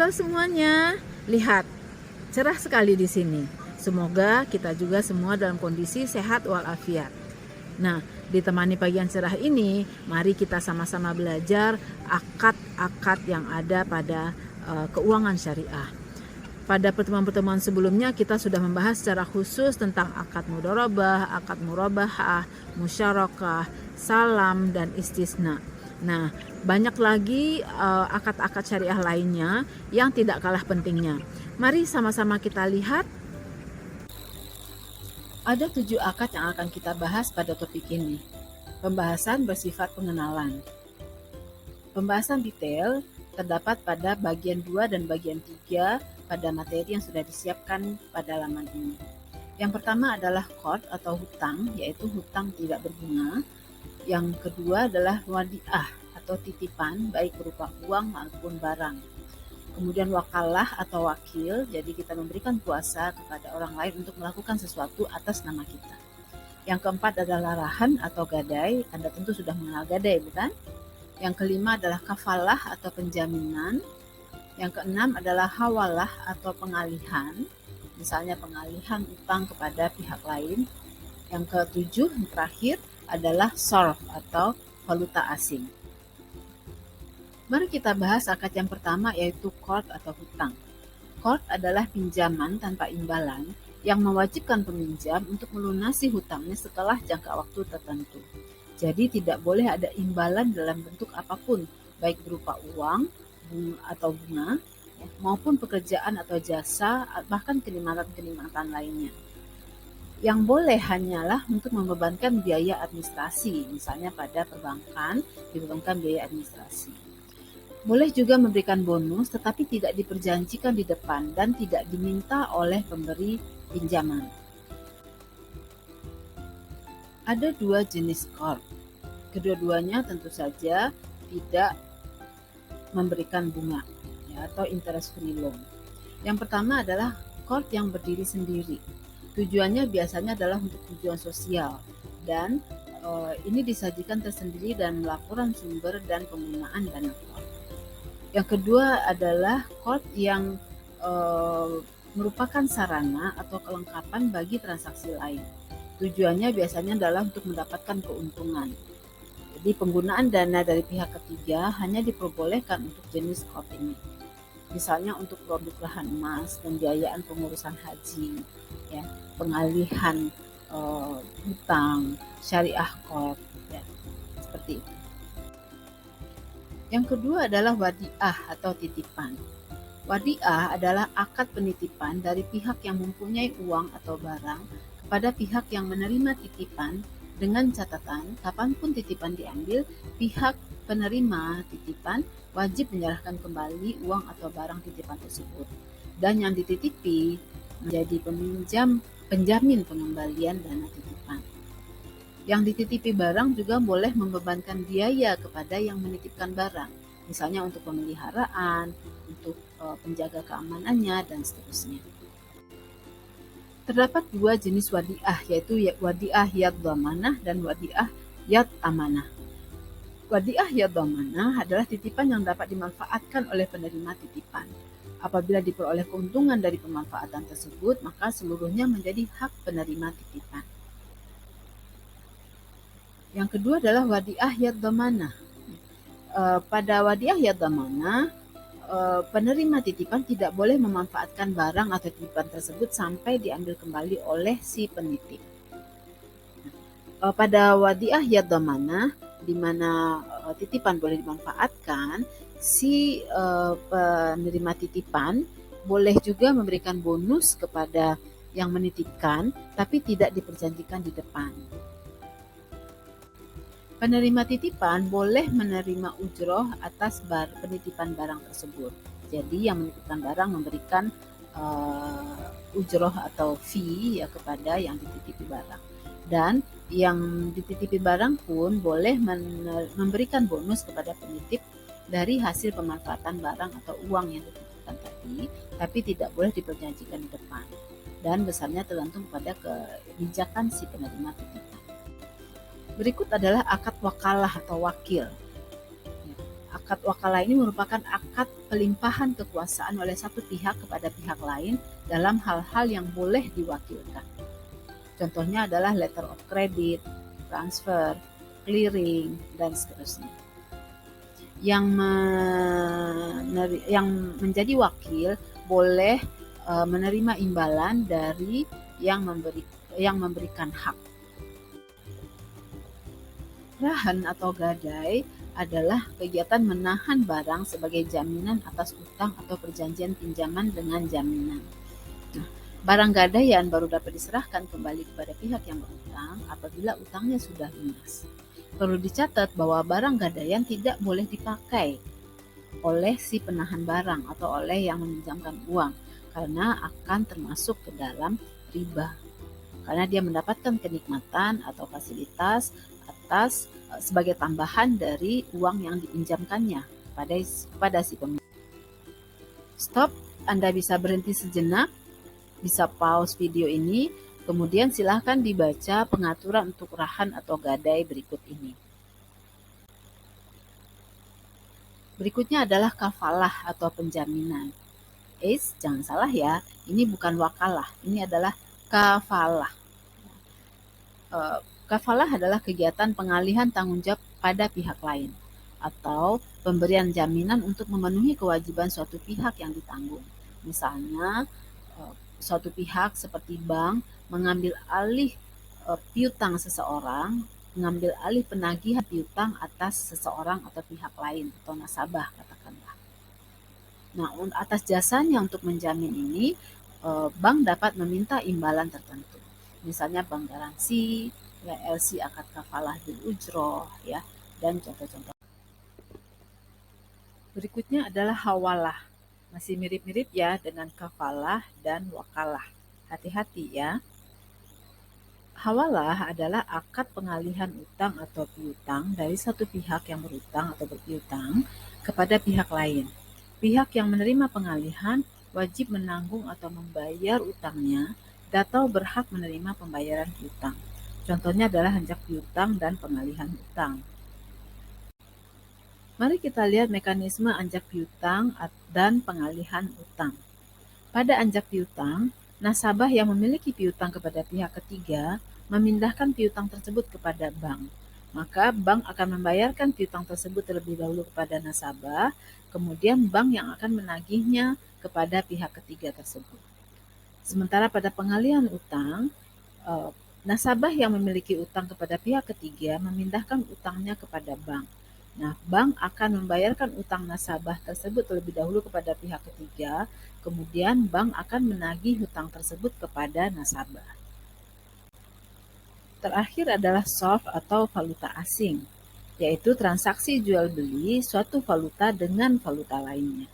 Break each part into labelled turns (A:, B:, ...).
A: Halo semuanya, lihat cerah sekali di sini. Semoga kita juga semua dalam kondisi sehat walafiat. Nah, ditemani pagi yang cerah ini, mari kita sama-sama belajar akad-akad yang ada pada keuangan syariah. Pada pertemuan-pertemuan sebelumnya kita sudah membahas secara khusus tentang akad mudharabah, akad murabahah, musyarakah, salam, dan istisna. Nah, banyak lagi akad-akad syariah lainnya yang tidak kalah pentingnya. Mari sama-sama kita lihat. Ada 7 akad yang akan kita bahas pada topik ini. Pembahasan bersifat pengenalan. Pembahasan detail terdapat pada bagian 2 dan bagian 3 pada materi yang sudah disiapkan pada laman ini. Yang pertama adalah qard atau hutang, yaitu hutang tidak berbunga. Yang kedua adalah wadiah atau titipan, baik berupa uang maupun barang. Kemudian wakalah atau wakil, jadi kita memberikan kuasa kepada orang lain untuk melakukan sesuatu atas nama kita. Yang keempat adalah rahan atau gadai, Anda tentu sudah mengenal gadai, bukan? Yang kelima adalah kafalah atau penjaminan. Yang keenam adalah hawalah atau pengalihan, misalnya pengalihan utang kepada pihak lain. Yang ketujuh, yang terakhir adalah sarf atau valuta asing. Mari kita bahas akad yang pertama, yaitu qard atau hutang. Qard adalah pinjaman tanpa imbalan yang mewajibkan peminjam untuk melunasi hutangnya setelah jangka waktu tertentu. Jadi tidak boleh ada imbalan dalam bentuk apapun, baik berupa uang atau bunga, maupun pekerjaan atau jasa, bahkan kenikmatan-kenikmatan lainnya. Yang boleh hanyalah untuk membebankan biaya administrasi, misalnya pada perbankan dibebankan biaya administrasi. Boleh juga memberikan bonus, tetapi tidak diperjanjikan di depan dan tidak diminta oleh pemberi pinjaman. Ada 2 jenis qard. Kedua-duanya tentu saja tidak memberikan bunga, atau interest free loan. Yang pertama adalah qard yang berdiri sendiri. Tujuannya biasanya adalah untuk tujuan sosial dan ini disajikan tersendiri dalam laporan sumber dan penggunaan dana qard. Yang kedua adalah qard yang merupakan sarana atau kelengkapan bagi transaksi lain. Tujuannya biasanya adalah untuk mendapatkan keuntungan. Jadi penggunaan dana dari pihak ketiga hanya diperbolehkan untuk jenis qard ini. Misalnya untuk produk lahan emas, pembiayaan pengurusan haji, ya, pengalihan hutang, syariah qard, ya, seperti itu. Yang kedua adalah wadiah atau titipan. Wadiah adalah akad penitipan dari pihak yang mempunyai uang atau barang kepada pihak yang menerima titipan, dengan catatan kapanpun titipan diambil, pihak penerima titipan wajib menyerahkan kembali uang atau barang titipan tersebut, dan yang dititipi menjadi penjamin pengembalian dana titipan. Yang dititipi barang juga boleh membebankan biaya kepada yang menitipkan barang, misalnya untuk pemeliharaan, untuk penjaga keamanannya, dan seterusnya. Terdapat 2 jenis wadiah, yaitu wadiah yad dhamanah dan wadiah yad amanah. Wadiah yad dhamanah adalah titipan yang dapat dimanfaatkan oleh penerima titipan. Apabila diperoleh keuntungan dari pemanfaatan tersebut, maka seluruhnya menjadi hak penerima titipan. Yang kedua adalah wadiah yad dhamanah. Pada wadiah yad dhamanah, penerima titipan tidak boleh memanfaatkan barang atau titipan tersebut sampai diambil kembali oleh si penitip. Pada wadiah yad dhamanah, di mana titipan boleh dimanfaatkan, si penerima titipan boleh juga memberikan bonus kepada yang menitipkan, tapi tidak diperjanjikan di depan. Penerima titipan boleh menerima ujroh atas penitipan barang tersebut. Jadi yang menitipkan barang memberikan ujroh atau fee ya kepada yang dititipi barang. Dan yang dititipi barang pun boleh memberikan bonus kepada penitip dari hasil pemanfaatan barang atau uang yang dititipkan tadi, tapi tidak boleh diperjanjikan di depan. Dan besarnya tergantung pada kebijakan si penerima titipan. Berikut adalah akad wakalah atau wakil. Akad wakalah ini merupakan akad pelimpahan kekuasaan oleh satu pihak kepada pihak lain dalam hal-hal yang boleh diwakilkan. Contohnya adalah letter of credit, transfer, clearing, dan seterusnya. Yang menjadi wakil boleh menerima imbalan dari yang memberikan hak. Rahan atau gadai adalah kegiatan menahan barang sebagai jaminan atas utang atau perjanjian pinjaman dengan jaminan. Nah, barang gadaian baru dapat diserahkan kembali kepada pihak yang berutang apabila utangnya sudah lunas. Perlu dicatat bahwa barang gadaian tidak boleh dipakai oleh si penahan barang atau oleh yang meminjamkan uang karena akan termasuk ke dalam riba. Karena dia mendapatkan kenikmatan atau fasilitas atas sebagai tambahan dari uang yang dipinjamkannya kepada si pemilik. Stop, Anda bisa berhenti sejenak, bisa pause video ini, kemudian silahkan dibaca pengaturan untuk rahan atau gadai berikut ini. Berikutnya adalah kafalah atau penjaminan. Jangan salah ya, ini bukan wakalah, ini adalah kafalah. Kafalah adalah kegiatan pengalihan tanggung jawab pada pihak lain atau pemberian jaminan untuk memenuhi kewajiban suatu pihak yang ditanggung. Misalnya, suatu pihak seperti bank mengambil alih piutang seseorang, mengambil alih penagihan piutang atas seseorang atau pihak lain atau nasabah katakanlah. Nah, atas jasanya untuk menjamin ini, bank dapat meminta imbalan tertentu. Misalnya bank garansi, LC akad kafalah bil ujroh, ya, dan contoh-contoh. Berikutnya adalah hawalah. Masih mirip-mirip ya dengan kafalah dan wakalah. Hati-hati ya. Hawalah adalah akad pengalihan utang atau piutang dari satu pihak yang berutang atau berpiutang kepada pihak lain. Pihak yang menerima pengalihan wajib menanggung atau membayar utangnya atau berhak menerima pembayaran piutang. Contohnya adalah anjak piutang dan pengalihan utang. Mari kita lihat mekanisme anjak piutang dan pengalihan utang. Pada anjak piutang, nasabah yang memiliki piutang kepada pihak ketiga memindahkan piutang tersebut kepada bank. Maka bank akan membayarkan piutang tersebut terlebih dahulu kepada nasabah, kemudian bank yang akan menagihnya kepada pihak ketiga tersebut. Sementara pada pengalihan utang, nasabah yang memiliki utang kepada pihak ketiga memindahkan utangnya kepada bank. Nah, bank akan membayarkan utang nasabah tersebut terlebih dahulu kepada pihak ketiga, kemudian bank akan menagih hutang tersebut kepada nasabah. Terakhir adalah SOF atau valuta asing, yaitu transaksi jual beli suatu valuta dengan valuta lainnya.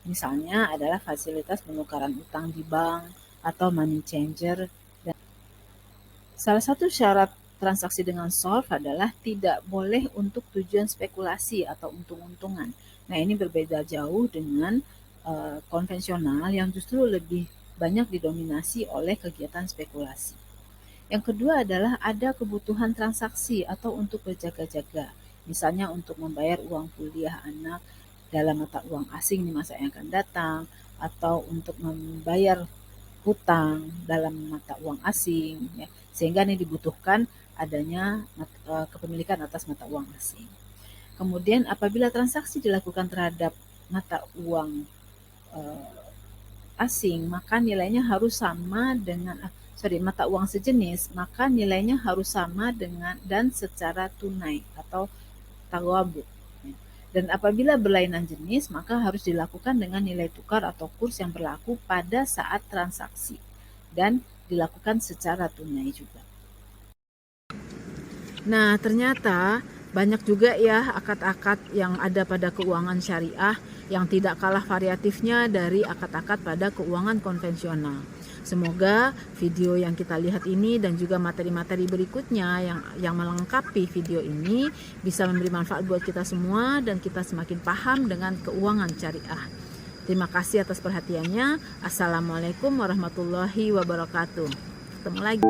A: Misalnya adalah fasilitas penukaran utang di bank atau money changer. Salah satu syarat transaksi dengan SOF adalah tidak boleh untuk tujuan spekulasi atau untung-untungan. Nah, ini berbeda jauh dengan konvensional yang justru lebih banyak didominasi oleh kegiatan spekulasi. Yang kedua adalah ada kebutuhan transaksi atau untuk berjaga-jaga. Misalnya untuk membayar uang kuliah anak dalam mata uang asing di masa yang akan datang, atau untuk membayar hutang dalam mata uang asing, ya. Sehingga ini dibutuhkan adanya kepemilikan atas mata uang asing. Kemudian apabila transaksi dilakukan terhadap mata uang asing, maka nilainya harus sama dengan mata uang sejenis, maka nilainya harus sama dengan dan secara tunai atau tawabut. Dan apabila berlainan jenis, maka harus dilakukan dengan nilai tukar atau kurs yang berlaku pada saat transaksi dan dilakukan secara tunai juga. Nah, ternyata banyak juga ya akad-akad yang ada pada keuangan syariah yang tidak kalah variatifnya dari akad-akad pada keuangan konvensional. Semoga video yang kita lihat ini dan juga materi-materi berikutnya yang melengkapi video ini bisa memberi manfaat buat kita semua dan kita semakin paham dengan keuangan syariah. Terima kasih atas perhatiannya. Assalamualaikum warahmatullahi wabarakatuh. Ketemu lagi.